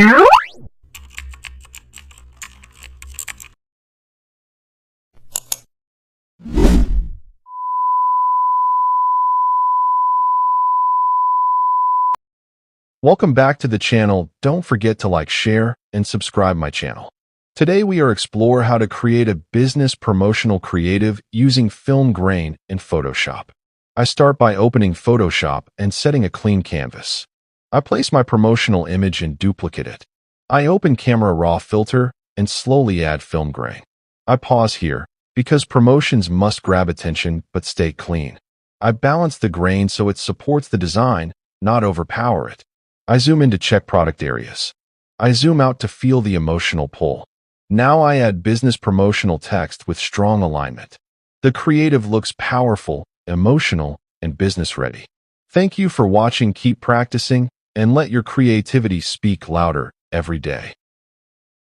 Welcome back to the channel. Don't forget to like, share, and subscribe my channel. Today we are explore how to create a business promotional creative using film grain in Photoshop. I start by opening Photoshop and setting a clean canvas. I place my promotional image and duplicate it. I open Camera Raw filter and slowly add film grain. I pause here because promotions must grab attention but stay clean. I balance the grain so it supports the design, not overpower it. I zoom in to check product areas. I zoom out to feel the emotional pull. Now I add business promotional text with strong alignment. The creative looks powerful, emotional, and business ready. Thank you for watching. Keep practicing and let your creativity speak louder every day.